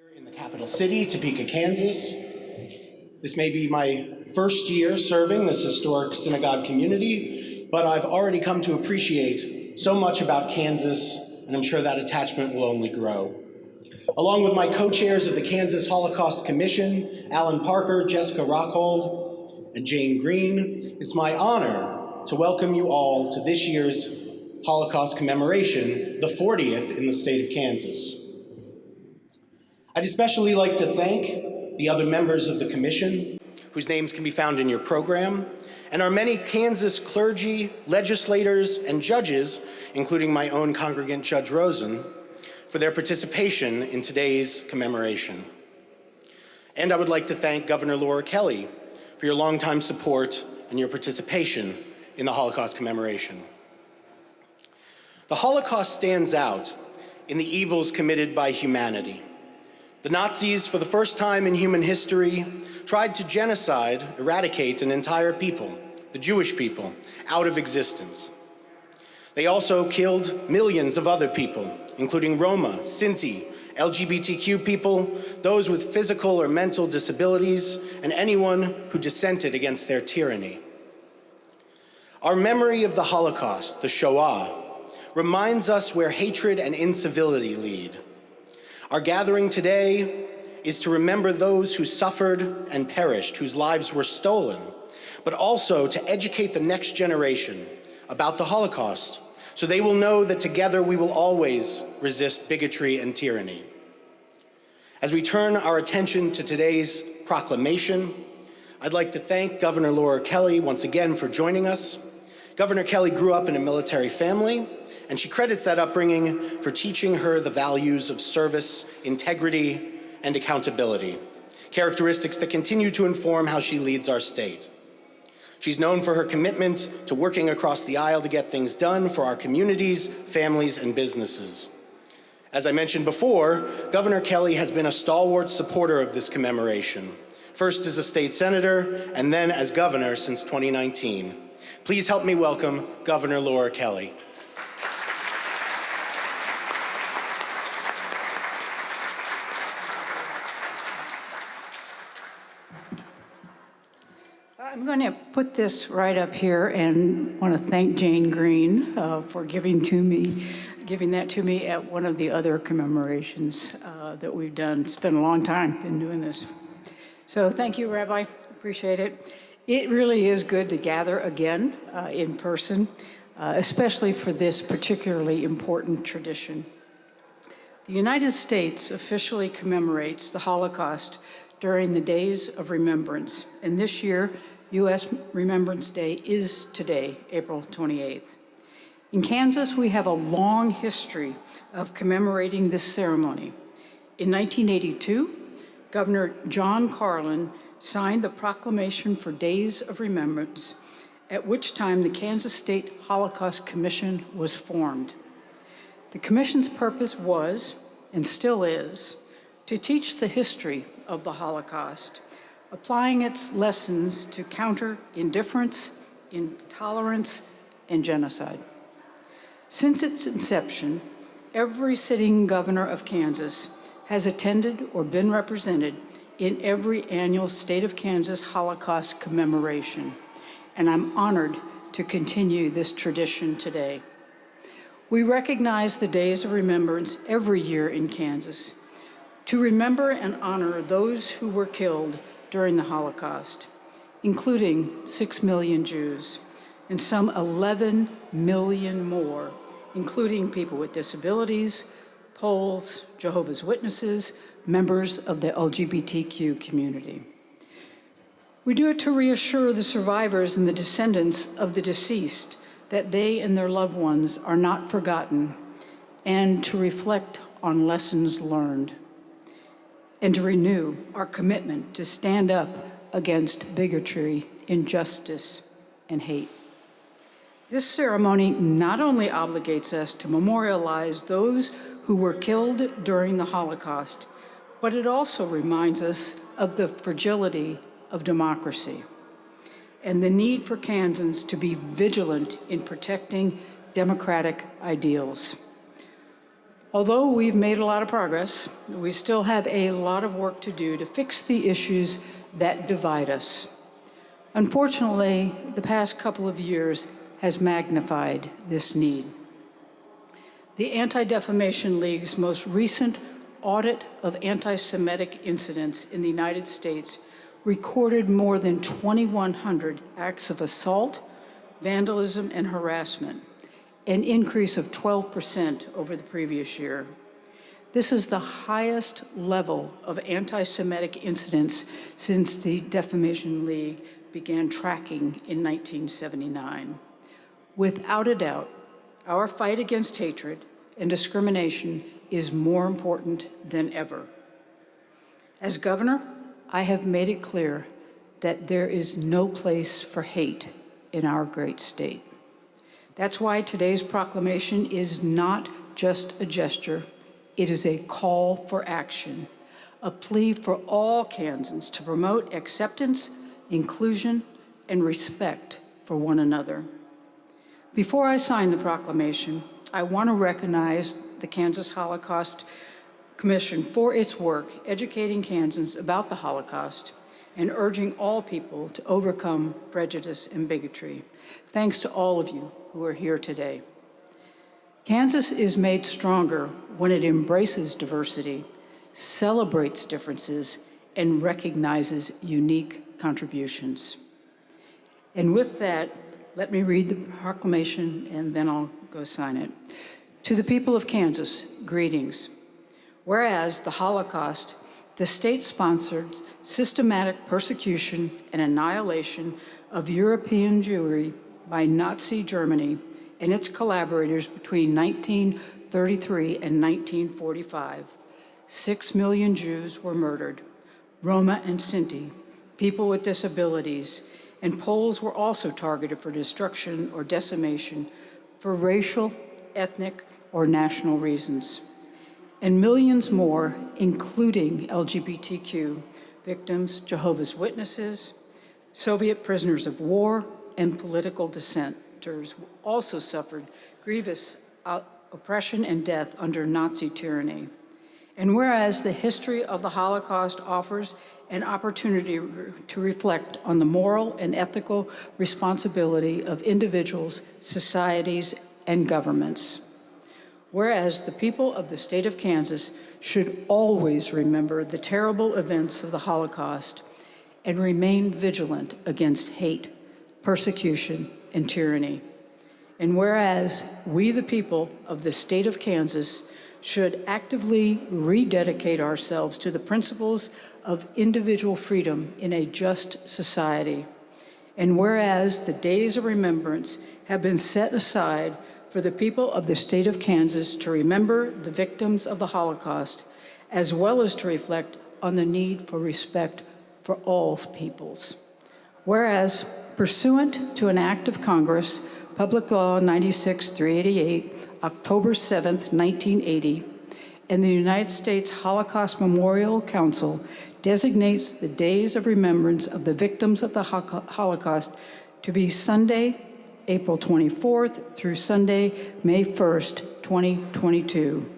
Here in the capital city, Topeka, Kansas. This may be my first year serving this historic synagogue community, but I've already come to appreciate so much about Kansas, and I'm sure that attachment will only grow. Along with my co-chairs of the Kansas Holocaust Commission, Alan Parker, Jessica Rockhold, and Jane Green, it's my honor to welcome you all to this year's Holocaust Commemoration, the 40th in the state of Kansas. I'd especially like to thank the other members of the commission, whose names can be found in your program, and our many Kansas clergy, legislators, and judges, including my own congregant, Judge Rosen, for their participation in today's commemoration. And I would like to thank Governor Laura Kelly for your longtime support and your participation in the Holocaust commemoration. The Holocaust stands out in the evils committed by humanity. The Nazis, for the first time in human history, tried to genocide, eradicate an entire people, the Jewish people, out of existence. They also killed millions of other people, including Roma, Sinti, LGBTQ people, those with physical or mental disabilities, and anyone who dissented against their tyranny. Our memory of the Holocaust, the Shoah, reminds us where hatred and incivility lead. Our gathering today is to remember those who suffered and perished, whose lives were stolen, but also to educate the next generation about the Holocaust, so they will know that together we will always resist bigotry and tyranny. As we turn our attention to today's proclamation, I'd like to thank Governor Laura Kelly once again for joining us. Governor Kelly grew up in a military family, and she credits that upbringing for teaching her the values of service, integrity, and accountability, characteristics that continue to inform how she leads our state. She's known for her commitment to working across the aisle to get things done for our communities, families, and businesses. As I mentioned before, Governor Kelly has been a stalwart supporter of this commemoration, first as a state senator and then as governor since 2019. Please help me welcome Governor Laura Kelly. I'm going to put this right up here and want to thank Jane Green for giving that to me at one of the other commemorations that we've done. It's been a long time been doing this. So thank you, Rabbi. Appreciate it. It really is good to gather again in person, especially for this particularly important tradition. The United States officially commemorates the Holocaust during the Days of Remembrance, and this year, U.S. Remembrance Day is today, April 28th. In Kansas, we have a long history of commemorating this ceremony. In 1982, Governor John Carroll signed the Proclamation for Days of Remembrance, at which time the Kansas State Holocaust Commission was formed. The commission's purpose was, and still is, to teach the history of the Holocaust, applying its lessons to counter indifference, intolerance, and genocide. Since its inception, every sitting governor of Kansas has attended or been represented in every annual State of Kansas Holocaust commemoration, and I'm honored to continue this tradition today. We recognize the Days of Remembrance every year in Kansas to remember and honor those who were killed during the Holocaust, including 6 million Jews and some 11 million more, including people with disabilities, Poles, Jehovah's Witnesses, members of the LGBTQ community. We do it to reassure the survivors and the descendants of the deceased that they and their loved ones are not forgotten, and to reflect on lessons learned, and to renew our commitment to stand up against bigotry, injustice, and hate. This ceremony not only obligates us to memorialize those who were killed during the Holocaust, but it also reminds us of the fragility of democracy and the need for Kansans to be vigilant in protecting democratic ideals. Although we've made a lot of progress, we still have a lot of work to do to fix the issues that divide us. Unfortunately, the past couple of years has magnified this need. The Anti-Defamation League's most recent audit of anti-Semitic incidents in the United States recorded more than 2,100 acts of assault, vandalism, and harassment, an increase of 12% over the previous year. This is the highest level of anti-Semitic incidents since the Defamation League began tracking in 1979. Without a doubt, our fight against hatred and discrimination is more important than ever. As governor, I have made it clear that there is no place for hate in our great state. That's why today's proclamation is not just a gesture, it is a call for action, a plea for all Kansans to promote acceptance, inclusion, and respect for one another. Before I sign the proclamation, I want to recognize the Kansas Holocaust Commission for its work educating Kansans about the Holocaust and urging all people to overcome prejudice and bigotry. Thanks to all of you who are here today. Kansas is made stronger when it embraces diversity, celebrates differences, and recognizes unique contributions. And with that, let me read the proclamation and then I'll go sign it. To the people of Kansas, greetings. Whereas the Holocaust, the state-sponsored systematic persecution and annihilation of European Jewry by Nazi Germany and its collaborators between 1933 and 1945, 6 million Jews were murdered, Roma and Sinti, people with disabilities, and Poles were also targeted for destruction or decimation for racial, ethnic, or national reasons. And millions more, including LGBTQ victims, Jehovah's Witnesses, Soviet prisoners of war, and political dissenters, also suffered grievous oppression and death under Nazi tyranny. And whereas the history of the Holocaust offers an opportunity to reflect on the moral and ethical responsibility of individuals, societies, and governments. Whereas the people of the state of Kansas should always remember the terrible events of the Holocaust and remain vigilant against hate, persecution, and tyranny. And whereas we, the people of the state of Kansas, should actively rededicate ourselves to the principles of individual freedom in a just society. And whereas the days of remembrance have been set aside for the people of the state of Kansas to remember the victims of the Holocaust, as well as to reflect on the need for respect for all peoples. Whereas, pursuant to an act of Congress, Public Law 96-388, October 7th, 1980, and the United States Holocaust Memorial Council designates the days of remembrance of the victims of the Holocaust to be Sunday, April 24th through Sunday, May 1st, 2022,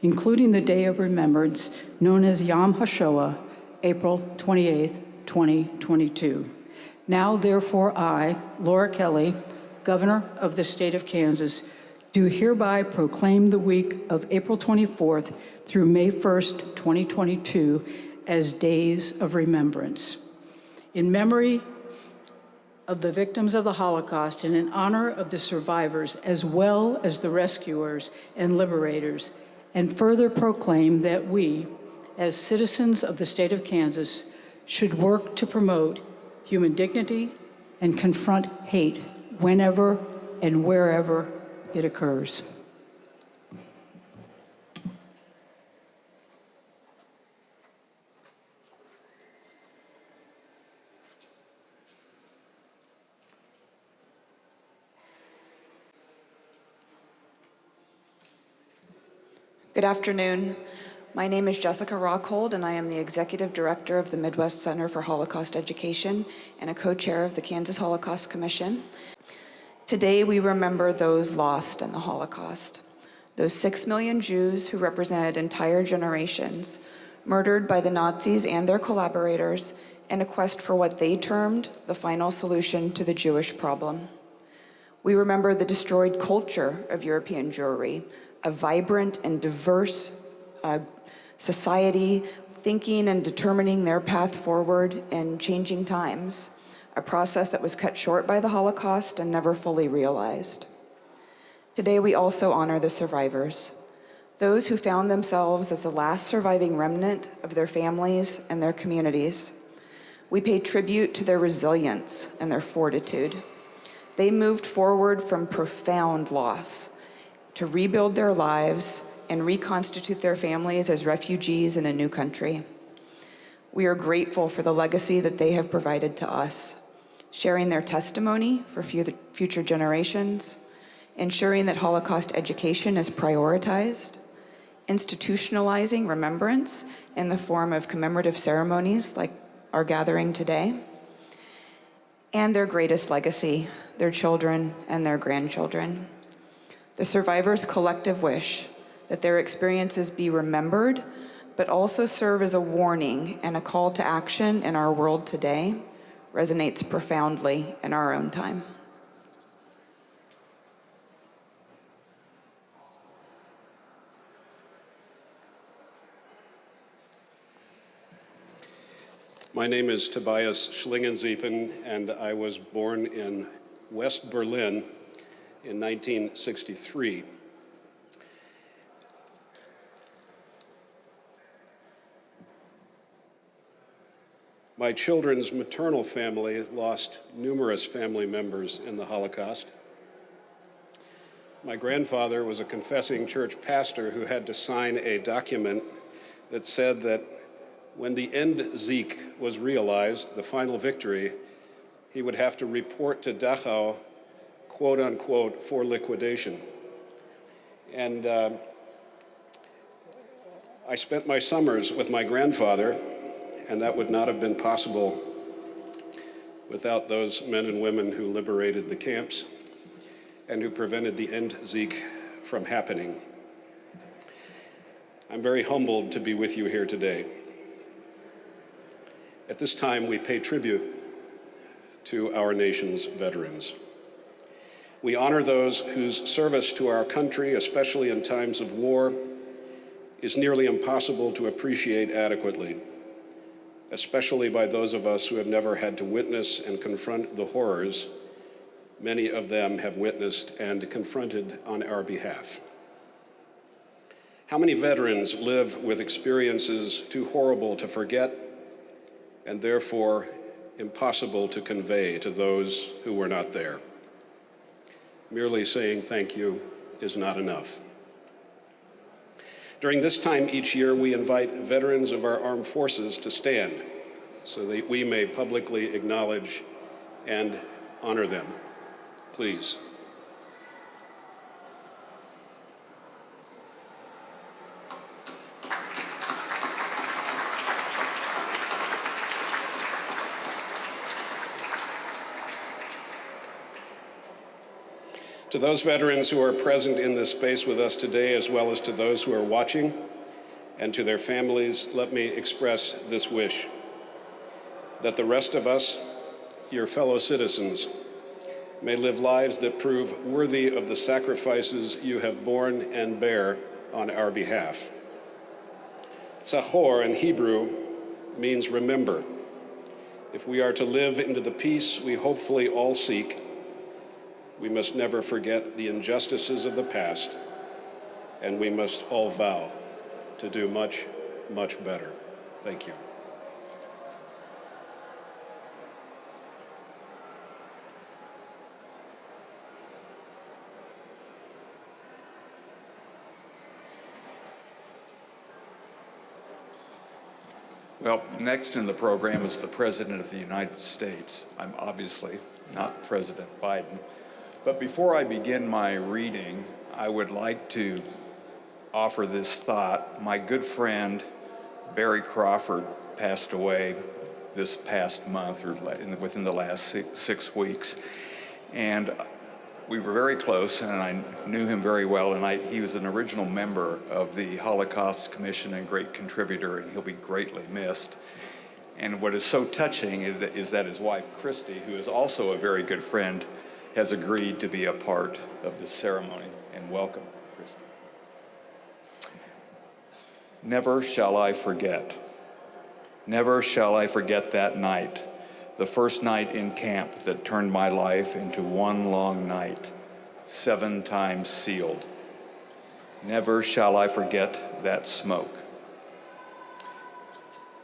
including the Day of Remembrance known as Yom HaShoah, April 28th, 2022. Now, therefore, I, Laura Kelly, Governor of the state of Kansas, do hereby proclaim the week of April 24th through May 1st, 2022 as Days of Remembrance. In memory of the victims of the Holocaust and in honor of the survivors as well as the rescuers and liberators, and further proclaim that we, as citizens of the state of Kansas, should work to promote human dignity and confront hate whenever and wherever it occurs. Good afternoon. My name is Jessica Rockhold, and I am the Executive Director of the Midwest Center for Holocaust Education and a co-chair of the Kansas Holocaust Commission. Today, we remember those lost in the Holocaust, Those 6 million Jews who represented entire generations, murdered by the Nazis and their collaborators in a quest for what they termed the final solution to the Jewish problem. We remember the destroyed culture of European Jewry, a vibrant and diverse society thinking and determining their path forward in changing times, a process that was cut short by the Holocaust and never fully realized. Today, we also honor the survivors, those who found themselves as the last surviving remnant of their families and their communities. We pay tribute to their resilience and their fortitude. They moved forward from profound loss to rebuild their lives and reconstitute their families as refugees in a new country. We are grateful for the legacy that they have provided to us, sharing their testimony for future generations, ensuring that Holocaust education is prioritized, institutionalizing remembrance in the form of commemorative ceremonies like our gathering today, and their greatest legacy, their children and their grandchildren. The survivors' collective wish that their experiences be remembered, but also serve as a warning and a call to action in our world today resonates profoundly in our own time. My name is Tobias Schlingen, Ziepen, and I was born in West Berlin in 1963. My children's maternal family lost numerous family members in the Holocaust. My grandfather was a confessing church pastor who had to sign a document that said that when the Endsieg was realized, the final victory, he would have to report to Dachau, quote unquote, for liquidation. And I spent my summers with my grandfather, and that would not have been possible without those men and women who liberated the camps and who prevented the Endsieg from happening. I'm very humbled to be with you here today. At this time, we pay tribute to our nation's veterans. We honor those whose service to our country, especially in times of war, is nearly impossible to appreciate adequately, especially by those of us who have never had to witness and confront the horrors many of them have witnessed and confronted on our behalf. How many veterans live with experiences too horrible to forget and therefore impossible to convey to those who were not there? Merely saying thank you is not enough. During this time each year, we invite veterans of our armed forces to stand so that we may publicly acknowledge and honor them. Please. To those veterans who are present in this space with us today, as well as to those who are watching, and to their families, let me express this wish: that the rest of us, your fellow citizens, may live lives that prove worthy of the sacrifices you have borne and bear on our behalf. Zachor in Hebrew means remember. If we are to live into the peace we hopefully all seek, we must never forget the injustices of the past, and we must all vow to do much, much better. Thank you. Well, next in the program is the President of the United States. I'm obviously not President Biden. But before I begin my reading, I would like to offer this thought. My good friend, Barry Crawford, passed away this past month or within the last six weeks. And we were very close, and I knew him very well, and he was an original member of the Holocaust Commission and great contributor, and he'll be greatly missed. And what is so touching is that his wife, Christy, who is also a very good friend, has agreed to be a part of this ceremony. And welcome, Christy. Never shall I forget. Never shall I forget that night, the first night in camp that turned my life into one long night, 7 times sealed. Never shall I forget that smoke.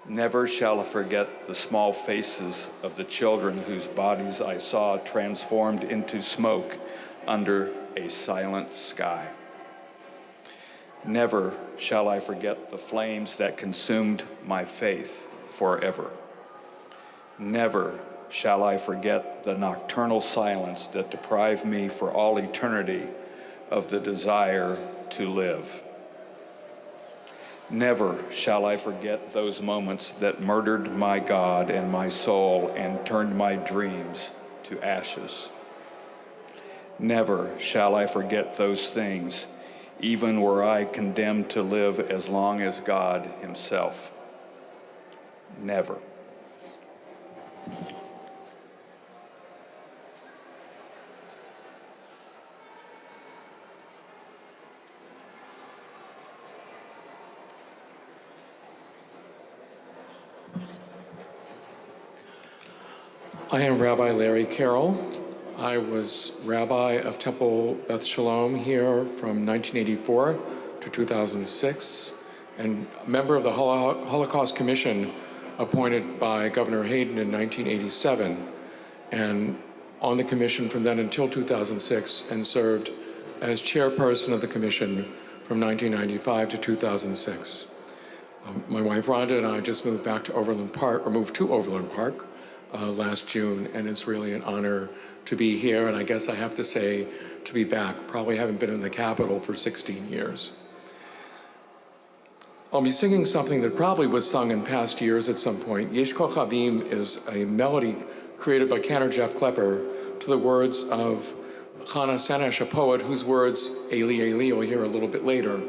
Never shall I forget the small faces of the children whose bodies I saw transformed into smoke under a silent sky. Never shall I forget the flames that consumed my faith forever. Never shall I forget the nocturnal silence that deprived me for all eternity of the desire to live. Never shall I forget those moments that murdered my God and my soul and turned my dreams to ashes. Never shall I forget those things, even were I condemned to live as long as God himself. Never. I am Rabbi Larry Carroll. I was rabbi of Temple Beth Shalom here from 1984 to 2006, and a member of the Holocaust Commission appointed by Governor Hayden in 1987, and on the commission from then until 2006, and served as chairperson of the commission from 1995 to 2006. My wife Rhonda and I just moved back to Overland Park, or moved to Overland Park last June, and it's really an honor to be here, and I guess I have to say to be back. Probably haven't been in the Capitol for 16 years. I'll be singing something that probably was sung in past years at some point. Yesh Kochavim is a melody created by Cantor Jeff Klepper to the words of Chana Sanesh, a poet whose words Eli Eli you'll hear a little bit later.